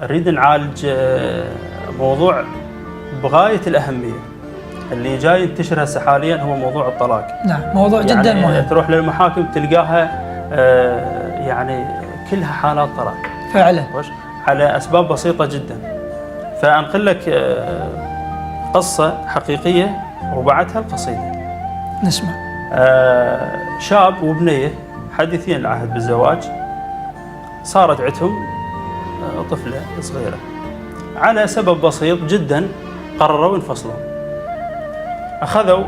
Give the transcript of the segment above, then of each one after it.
نريد نعالج موضوع بغاية الأهمية اللي جاي ينتشر هسه حاليا، هو موضوع الطلاق. نعم، موضوع جدا يعني مهم. تروح للمحاكم تلقاها يعني كلها حالات طلاق فعلا على أسباب بسيطة جدا. فأنقل لك قصة حقيقية وبعدها القصيدة. نسمع. شاب وبنية حديثين العهد بالزواج، صارت عندهم طفلة صغيرة، على سبب بسيط جدا قرروا ينفصلون. أخذوا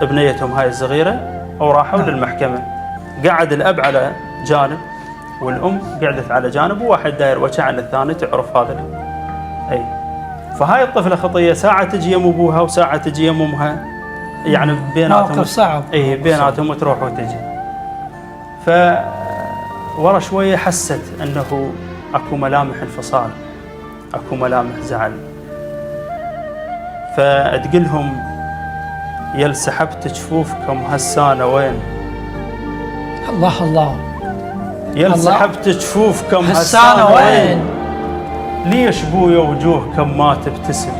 ابنيتهم هاي الصغيرة وراحوا للمحكمة. قعد الأب على جانب والأم قعدت على جانب، وواحد داير وجه عن الثاني، تعرف هذا أي. فهاي الطفلة خطية، ساعة تجي يم أبوها وساعة تجي يم أمها، يعني بيناتهم موقف صعب. اي بيناتهم تروح وتجي. ورا شويه حست انه اكو ملامح انفصال، اكو ملامح زعل. فتقلهم يل سحبت جفوفكم هالسانه وين؟ الله الله. يل سحبت جفوفكم هالسانه وين؟ ليش بويا وجوهكم ما تبتسم؟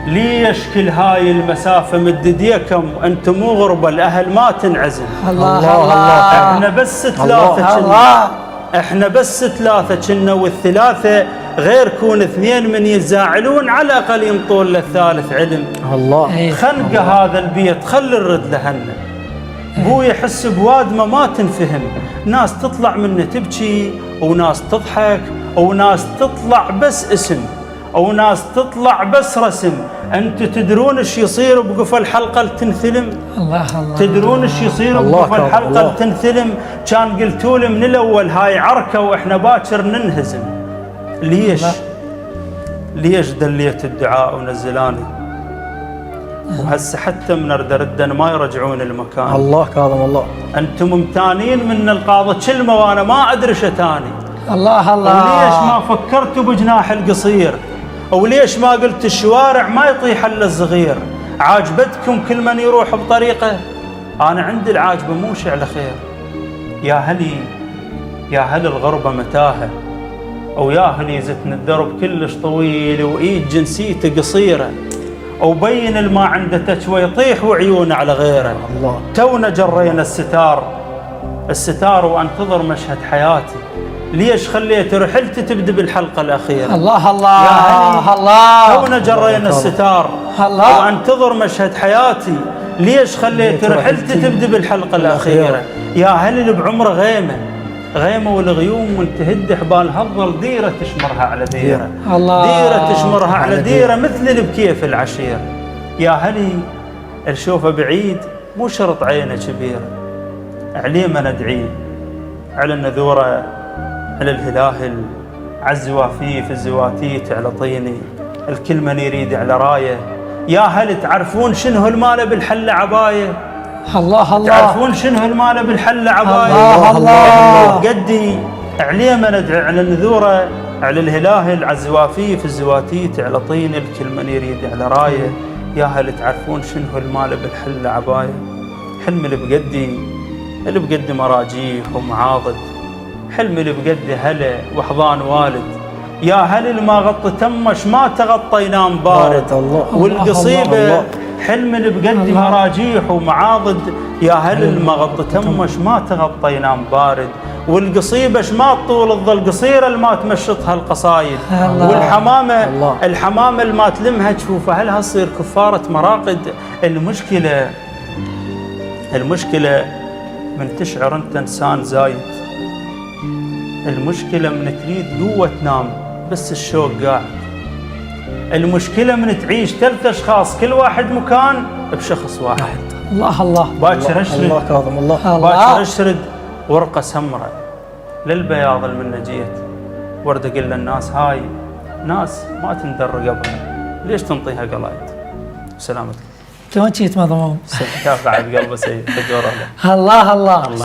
ليش كل هاي المسافة مدديكم؟ انتم مو غربة، الأهل ما تنعزل. الله الله. احنا بس ثلاثة كنا، احنا بس ثلاثة كنا، والثلاثة غير كون اثنين من يتزاعلون على الأقل ينطون للثالث علم. الله. خنقة هذا البيت، خلي الرد لهنا. بو يحس بوادمة ما تنفهم، ناس تطلع منه تبكي، وناس تضحك، وناس تطلع بس اسم، أو ناس تطلع بس رسم. أنتوا تدرون ايش يصير بقفل الحلقة تنثلم؟ الله الله. تدرون ايش يصير بقفل الحلقة تنثلم؟ كان قلتوا لي من الأول هاي عركة وإحنا باكر ننهزم. ليش؟ ليش دليت الدعاء ونزلاني؟ وهسه حتى من ردن ما يرجعون المكان. الله كاظم الله. أنتم ممتانين من القاضي كلمة وأنا ما أدري شتاني. الله الله. وليش ما فكرتوا بجناح القصير؟ أو ليش ما قلت الشوارع ما يطيح إلا الصغير؟ عاجبتكم كل من يروح بطريقه؟ أنا عندي العاجبة موشي على خير. يا هلي يا هل الغربة متاهة، أو يا هلي زتن الدرب كلش طويل وإيد جنسيته قصيرة، أو بين الما عنده تشوى يطيح وعيونه على غيره. الله. تونا جرينا الستار وانتظر مشهد حياتي. ليش خليت رحلتي تبدأ بالحلقة الأخيرة؟ الله الله الله. تونا جرينا الستار الله. وانتظر مشهد حياتي. ليش خليت رحلتي تبدأ بالحلقة الأخيرة؟ يا هل اللي بعمره غيمة والغيوم وانتهد حبال هضل ديرة تشمرها على ديرة. الله. ديرة تشمرها على ديرة مثل اللي بكيف العشيرة. يا هلي الشوفة بعيد مو شرط عينه كبيرة، عليه ما ندعيه، على النذورة، على الهلاهل، على الزوافيف الزواتيت، على طيني الكل من يريد على رايه. يا هل تعرفون شنو المال بالحلة عباية؟ الله الله. تعرفون شنو المال بالحلة عباية؟ الله الله. قدي عليه ما ندعي، على النذورة، على الهلاهل، على الزوافيف الزواتيت، على طين الكل من يريد على رايه. يا هل تعرفون شنو المال بالحلة عباية؟ حلم اللي بقدي مراجيح ومعاضد، حلم اللي بقدي هلا وحضان والد. يا هل اللي ما غطى تمش ما تغطى ينام بارد. والقصيبة حلم اللي بقدي مراجيح ومعاضد. يا هل اللي ما غطى تمش ما تغطى ينام بارد. والقصيبة ما طول الظل قصيرة اللي ما تمشطها القصايد. الحمامة اللي ما تلمها تشوفها، هل هتصير كفارة مراقد؟ المشكلة من تشعر انت انسان زايد. المشكلة من تريد قوة تنام بس الشوق قاعد. المشكلة من تعيش 3 أشخاص كل واحد مكان بشخص واحد. الله الله. باكر اشرد. الله كاظم الله. باكر اشرد ورقة سمراء للبياض من نجيت، ورد اقول للناس هاي ناس ما تندر قبل، ليش تنطيها قلايد؟ سلامتك. توجيت مضموم. كاف بعد قلبه سيد. الله الله.